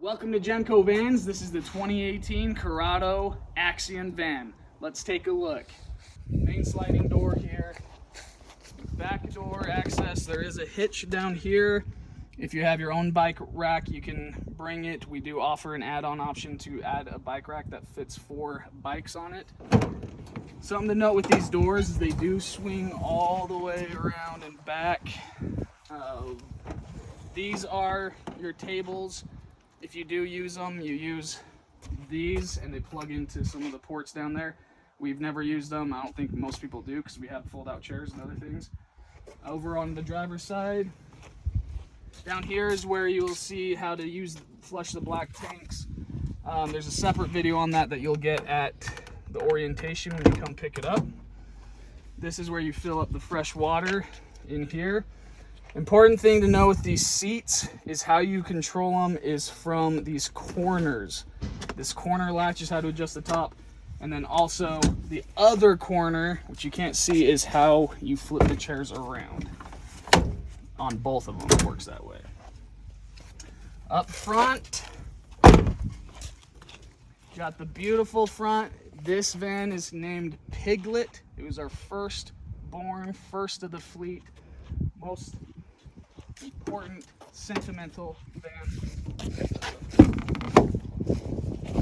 Welcome to Genco Vans. This is the 2018 Carado Axion van. Let's take a look. Main sliding door here. Back door access. There is a hitch down here. If you have your own bike rack, you can bring it. We do offer an add-on option to add a bike rack that fits 4 bikes on it. Something to note with these doors is they do swing all the way around and back. These are your tables. If you do use them, you use these and they plug into some of the ports down there. We've never used them. I don't think most people do because we have fold-out chairs and other things. Over on the driver's side, down here is where you'll see how to flush the black tanks. There's a separate video on that you'll get at the orientation when you come pick it up. This is where you fill up the fresh water in here. Important thing to know with these seats is how you control them is from these corners. This corner latch is how to adjust the top, and then also the other corner, which you can't see, is how you flip the chairs around. On both of them, it works that way. Up front, got the beautiful front. This van is named Piglet. It was our first of the fleet, most important sentimental van.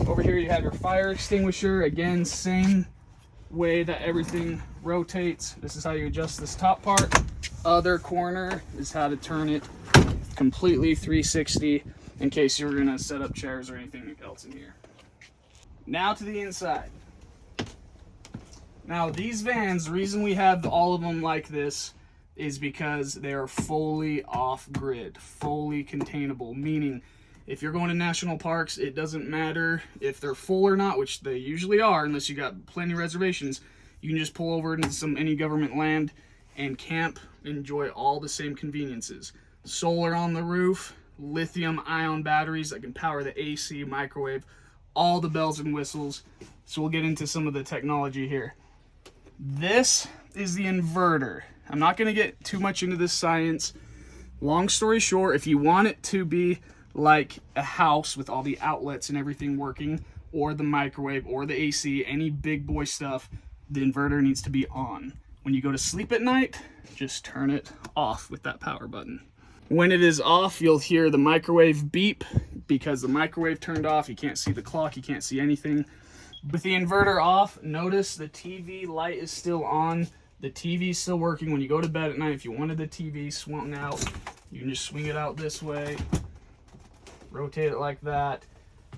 Over here you have your fire extinguisher. Again, same way that everything rotates. This is how you adjust this top part. Other corner is how to turn it completely 360 in case you're gonna set up chairs or anything else in here. Now to the inside. Now these vans, the reason we have all of them like this is because they are fully off-grid, fully containable, meaning if you're going to national parks, it doesn't matter if they're full or not, which they usually are unless you got plenty of reservations. You can just pull over into any government land and camp, enjoy all the same conveniences. Solar on the roof, lithium-ion batteries that can power the AC, microwave, all the bells and whistles. So we'll get into some of the technology here. This is the inverter. I'm not going to get too much into this science. Long story short, if you want it to be like a house with all the outlets and everything working, or the microwave, or the AC, any big boy stuff, the inverter needs to be on. When you go to sleep at night, just turn it off with that power button. When it is off, you'll hear the microwave beep because the microwave turned off. You can't see the clock, you can't see anything. With the inverter off, notice the TV light is still on. The TV is still working. When you go to bed at night, if you wanted the TV swung out, you can just swing it out this way, rotate it like that.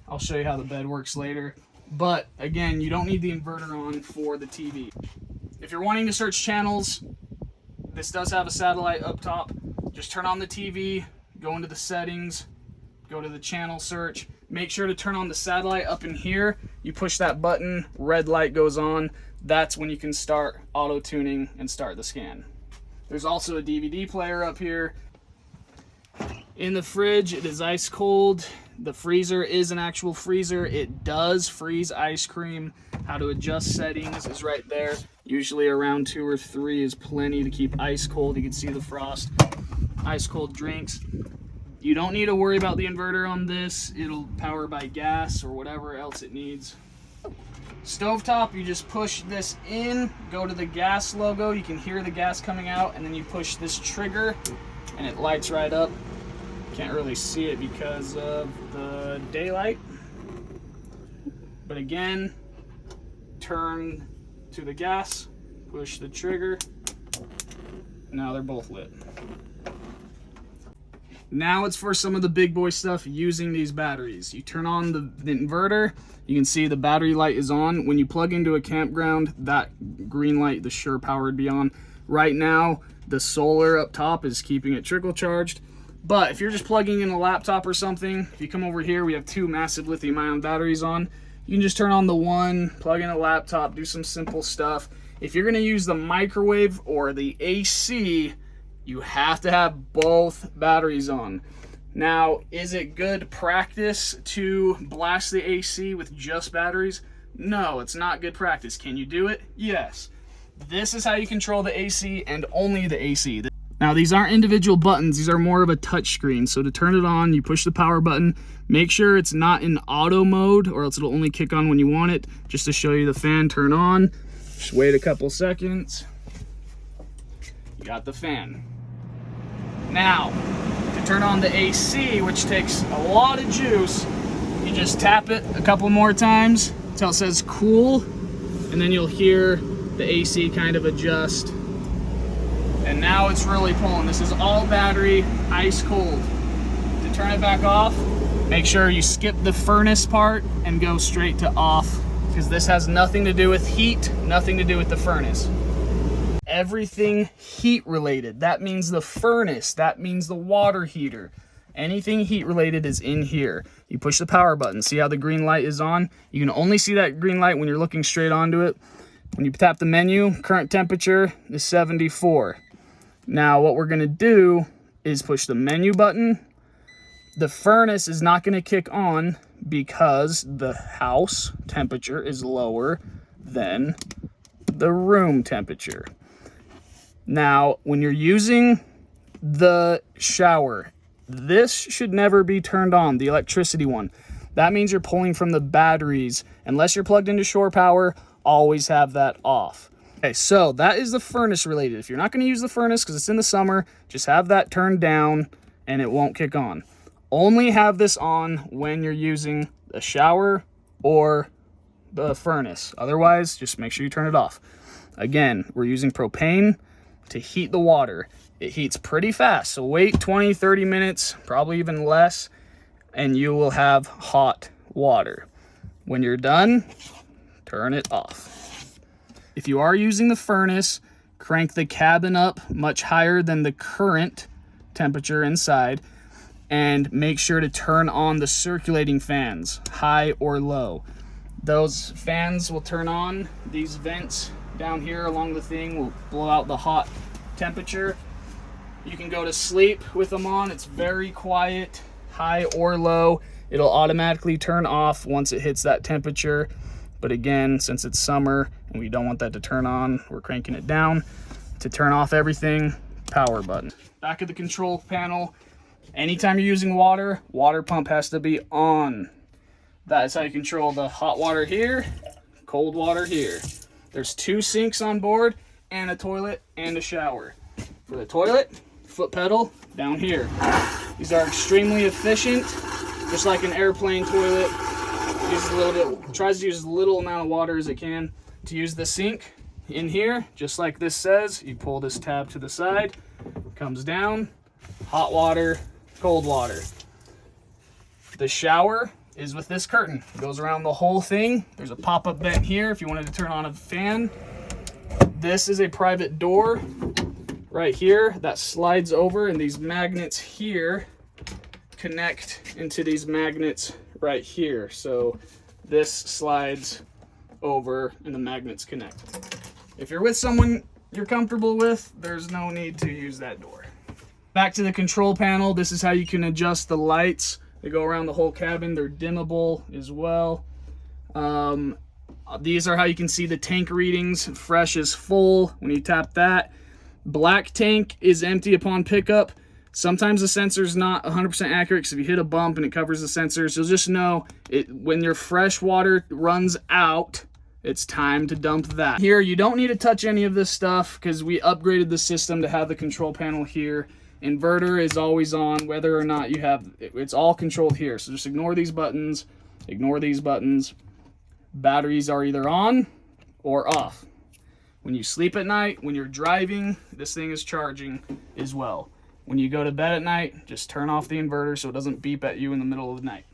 I'll show you how the bed works later. But again, you don't need the inverter on for the TV. If you're wanting to search channels, this does have a satellite up top. Just turn on the TV, go into the settings, go to the channel search. Make sure to turn on the satellite up in here. You push that button, red light goes on. That's when you can start auto tuning and start the scan. There's also a DVD player up here. In the fridge, it is ice cold. The freezer is an actual freezer. It does freeze ice cream. How to adjust settings is right there. Usually around 2 or 3 is plenty to keep ice cold. You can see the frost. Ice cold drinks. You don't need to worry about the inverter on this. It'll power by gas or whatever else it needs. Stovetop, you just push this in, go to the gas logo. You can hear the gas coming out, and then you push this trigger and it lights right up. Can't really see it because of the daylight. But again, turn to the gas, push the trigger. Now they're both lit. Now it's for some of the big boy stuff using these batteries. You turn on the inverter, you can see the battery light is on. When you plug into a campground, that green light, the Sure Power, would be on. Right now, the solar up top is keeping it trickle charged. But if you're just plugging in a laptop or something, if you come over here, we have 2 massive lithium-ion batteries on. You can just turn on the one, plug in a laptop, do some simple stuff. If you're gonna use the microwave or the AC, you have to have both batteries on. Now, is it good practice to blast the AC with just batteries? No, it's not good practice. Can you do it? Yes. This is how you control the AC and only the AC. Now these aren't individual buttons, these are more of a touch screen. So to turn it on, you push the power button. Make sure it's not in auto mode or else it'll only kick on when you want it. Just to show you the fan turn on. Just wait a couple seconds. You got the fan. Now, to turn on the AC, which takes a lot of juice, you just tap it a couple more times until it says cool, and then you'll hear the AC kind of adjust. And now it's really pulling. This is all battery, ice cold. To turn it back off, make sure you skip the furnace part and go straight to off, because this has nothing to do with heat, nothing to do with the furnace. Everything heat related. That means the furnace, that means the water heater. Anything heat related is in here. You push the power button. See how the green light is on? You can only see that green light when you're looking straight onto it. When you tap the menu, current temperature is 74. Now what we're gonna do is push the menu button. The furnace is not gonna kick on because the house temperature is lower than the room temperature. Now, when you're using the shower, this should never be turned on, the electricity one. That means you're pulling from the batteries. Unless you're plugged into shore power, always have that off. Okay, so that is the furnace related. If you're not gonna use the furnace because it's in the summer, just have that turned down and it won't kick on. Only have this on when you're using the shower or the furnace. Otherwise, just make sure you turn it off. Again, we're using propane to heat the water. It heats pretty fast, so wait 20, 30 minutes, probably even less, and you will have hot water. When you're done, turn it off. If you are using the furnace, crank the cabin up much higher than the current temperature inside, and make sure to turn on the circulating fans, high or low. Those fans will turn on. These vents down here along the thing will blow out the hot temperature. You can go to sleep with them on. It's very quiet, high or low. It'll automatically turn off once it hits that temperature. But again, since it's summer and we don't want that to turn on, we're cranking it down. To turn off everything, power button. Back of the control panel, anytime you're using water, water pump has to be on. That is how you control the hot water here, cold water here. There's 2 sinks on board and a toilet and a shower. For the toilet, foot pedal down here. These are extremely efficient, just like an airplane toilet. Uses a little bit, tries to use as little amount of water as it can. To use the sink in here, just like this says, you pull this tab to the side, comes down, hot water, cold water. The shower is with this curtain. It goes around the whole thing. There's a pop-up vent here if you wanted to turn on a fan. This is a private door right here that slides over, and these magnets here connect into these magnets right here. So this slides over and the magnets connect. If you're with someone you're comfortable with, there's no need to use that door. Back to the control panel. This is how you can adjust the lights. They go around the whole cabin. They're dimmable as well. These are how you can see the tank readings. Fresh is full when you tap that. Black tank is empty upon pickup. Sometimes the sensor's not 100% accurate because if you hit a bump and it covers the sensors, you'll just know when your fresh water runs out, it's time to dump that. Here, you don't need to touch any of this stuff because we upgraded the system to have the control panel here. Inverter is always on, whether or not you have, it's all controlled here. So just ignore these buttons, ignore these buttons. Batteries are either on or off. When you sleep at night, when you're driving, this thing is charging as well. When you go to bed at night, just turn off the inverter so it doesn't beep at you in the middle of the night.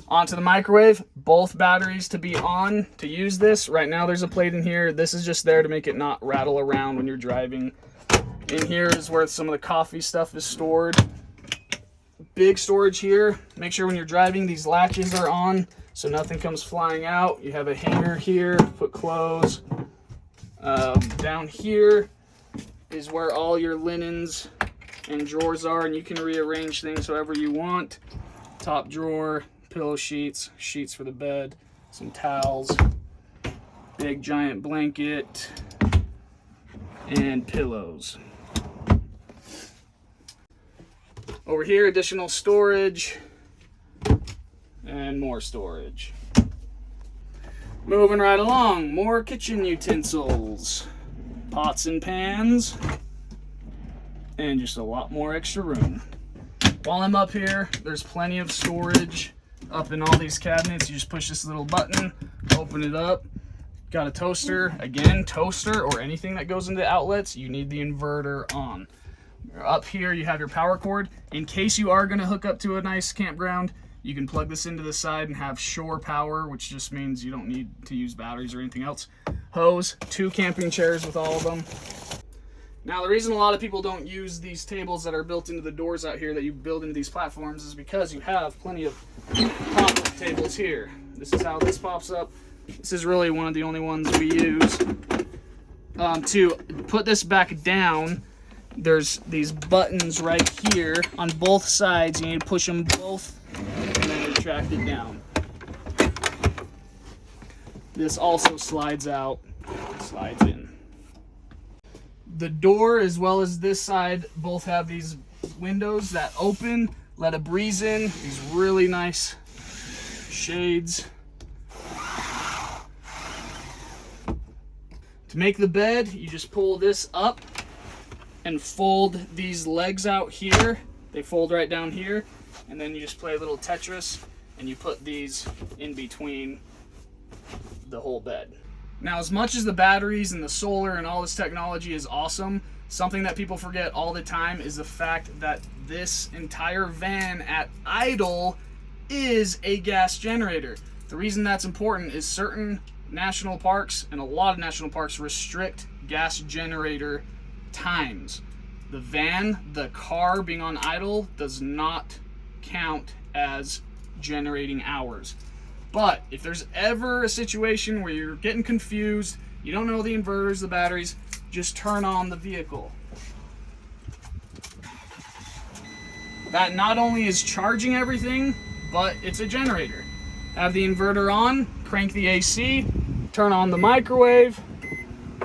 Onto the microwave, both batteries to be on to use this. Right now there's a plate in here. This is just there to make it not rattle around when you're driving. In here is where some of the coffee stuff is stored. Big storage here. Make sure when you're driving these latches are on so nothing comes flying out. You have a hanger here, put clothes. Down here is where all your linens and drawers are, and you can rearrange things however you want. Top drawer, pillow sheets, sheets for the bed, some towels, big giant blanket, and pillows. Over here, additional storage and more storage. Moving right along, more kitchen utensils, pots and pans, and just a lot more extra room. While I'm up here, there's plenty of storage up in all these cabinets. You just push this little button, open it up. Got a toaster. Again, toaster or anything that goes into outlets, you need the inverter on. Up here, you have your power cord. In case you are going to hook up to a nice campground, you can plug this into the side and have shore power, which just means you don't need to use batteries or anything else. Hose, 2 camping chairs with all of them. Now, the reason a lot of people don't use these tables that are built into the doors out here that you build into these platforms is because you have plenty of pop-up tables here. This is how this pops up. This is really one of the only ones we use. To put this back down, there's these buttons right here on both sides. You need to push them both and then retract it down. This also slides out, slides in. The door, as well as this side, both have these windows that open, let a breeze in. These really nice shades. To make the bed, you just pull this up and fold these legs out here. They fold right down here, and then you just play a little Tetris and you put these in between the whole bed. Now, as much as the batteries and the solar and all this technology is awesome, something that people forget all the time is the fact that this entire van at idle is a gas generator. The reason that's important is certain national parks and a lot of national parks restrict gas generator times. The van, the car being on idle, does not count as generating hours. But if there's ever a situation where you're getting confused, you don't know the inverters, the batteries, just turn on the vehicle. That not only is charging everything, but it's a generator. Have the inverter on, crank the AC, turn on the microwave,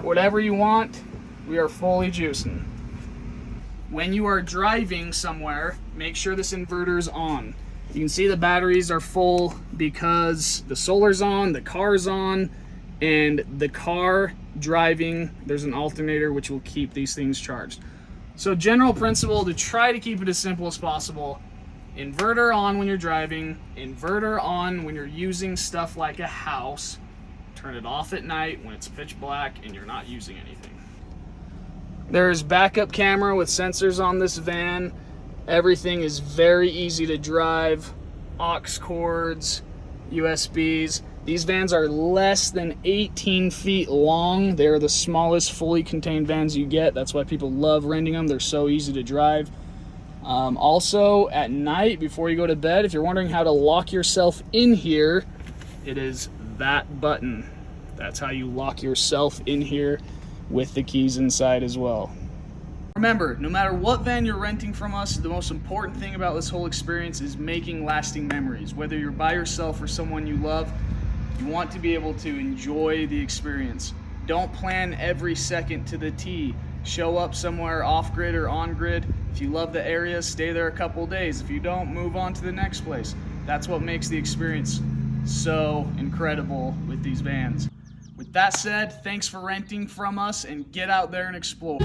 whatever you want, we are fully juicing. When you are driving somewhere, make sure this inverter is on. You can see the batteries are full because the solar's on, the car's on, and the car driving, there's an alternator which will keep these things charged. So general principle, to try to keep it as simple as possible: inverter on when you're driving, inverter on when you're using stuff like a house, turn it off at night when it's pitch black and you're not using anything. There's backup camera with sensors on this van. Everything is very easy to drive. Aux cords, USBs. These vans are less than 18 feet long. They're the smallest fully contained vans you get. That's why people love renting them. They're so easy to drive. Also, at night, before you go to bed, if you're wondering how to lock yourself in here, it is that button. That's how you lock yourself in here, with the keys inside as well. Remember, no matter what van you're renting from us, the most important thing about this whole experience is making lasting memories. Whether you're by yourself or someone you love, you want to be able to enjoy the experience. Don't plan every second to the T. Show up somewhere off-grid or on-grid. If you love the area, stay there a couple days. If you don't, move on to the next place. That's what makes the experience so incredible with these vans. With that said, thanks for renting from us, and get out there and explore.